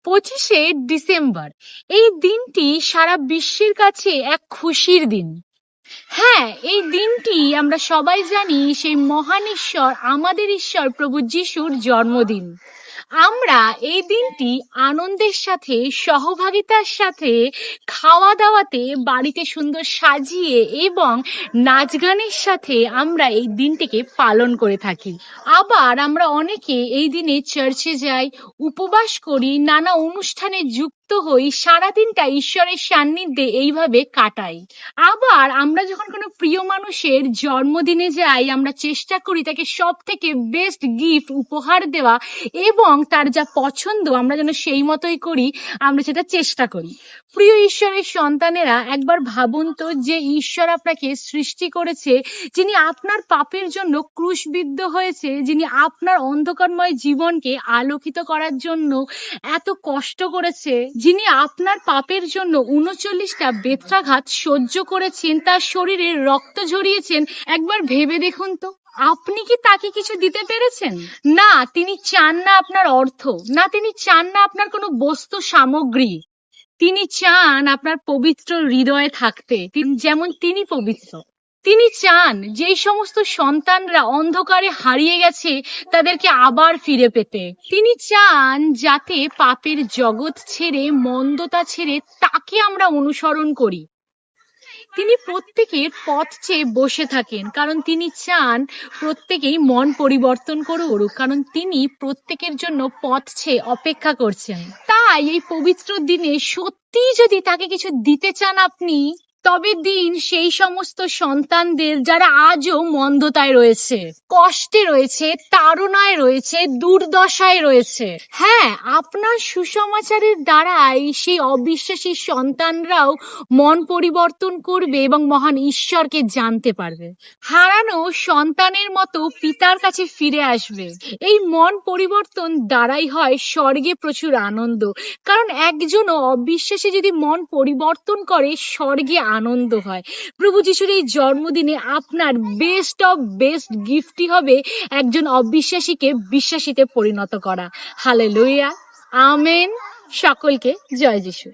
25শে December এই দিনটি সারা বিশ্বের কাছে এক খুশির দিন। হ্যাঁ, এই দিনটি আমরা সবাই জানি সেই মহান ঈশ্বর, আমাদের ঈশ্বর প্রভু যিশুর জন্মদিন। আমরা এই দিনটি আনন্দের সাথে, সহভাগিতার সাথে, খাওয়া দাওয়াতে বাড়িতে সুন্দর সাজিয়ে এবং নাচ গানের সাথে আমরা এই দিনটিকে পালন করে থাকি। আবার আমরা অনেকে এই দিনে চার্চে যাই, উপবাস করি, নানা অনুষ্ঠানে যুক্ত হই, সারাদিনটা ঈশ্বরের সান্নিধ্যে এইভাবে কাটাই। আবার আমরা যখন কোনো প্রিয় মানুষের জন্মদিনে যাই, আমরা চেষ্টা করি তাকে সব থেকে বেস্ট গিফট উপহার দেওয়া এবং তার যা পছন্দ আমরা যেন সেই মতোই করি, আমরা সেটা চেষ্টা করি। প্রিয় ঈশ্বরের সন্তানেরা, একবার ভাবুন তো, যে ঈশ্বর আপনাকে সৃষ্টি করেছে, যিনি আপনার পাপের জন্য ক্রুশবিদ্ধ হয়েছে, যিনি আপনার অন্ধকারময় জীবনকে আলোকিত করার জন্য এত কষ্ট করেছে, যিনি আপনার পাপের জন্য 39টা বেত্রাঘাত সহ্য করেছেন, তার শরীরে রক্ত ঝরিয়েছেন, একবার ভেবে দেখুন তো, আপনি কি তাকে কিছু দিতে পেরেছেন? না, তিনি চান না আপনার অর্থ, না তিনি চান না আপনার কোনো বস্তু সামগ্রী। তিনি চান আপনার পবিত্র হৃদয়ে থাকতে, যেমন তিনি পবিত্র। তিনি চান যেই সমস্ত সন্তানরা অন্ধকারে হারিয়ে গেছে তাদেরকে আবার ফিরে পেতে। তিনি চান যাতে পাপের জগৎ ছেড়ে, মন্দতা ছেড়ে তাকে আমরা অনুসরণ করি। তিনি প্রত্যেকের পথ চেয়ে বসে থাকেন, কারণ তিনি চান প্রত্যেকেই মন পরিবর্তন করুক, কারণ তিনি প্রত্যেকের জন্য পথ চেয়ে অপেক্ষা করছেন। তাই এই পবিত্র দিনে সত্যিই যদি তাকে কিছু দিতে চান আপনি, তবে দিন সেই সমস্ত সন্তানদের যারা আজও মন্দতায় রয়েছে, কষ্টে রয়েছে, তাড়নায় রয়েছে, দুর্দশায় রয়েছে। হ্যাঁ, আপনার সুসমাচারের দ্বারাই সেই অবিশ্বাসী সন্তানরাও মন পরিবর্তন করবে এবং মহান ঈশ্বরকে জানতে পারবে। হারানো সন্তানের মতো পিতার কাছে ফিরে আসবে। এই মন পরিবর্তন দ্বারাই হয় স্বর্গে প্রচুর আনন্দ, কারণ একজনও অবিশ্বাসী যদি মন পরিবর্তন করে, স্বর্গে আনন্দ হয়। প্রভু যিশুর এই জন্মদিনে আপনার বেস্ট অফ বেস্ট গিফটই হবে একজন অবিশ্বাসীকে বিশ্বাসীতে পরিণত করা। Hallelujah, amen. সকলকে জয় যিশু।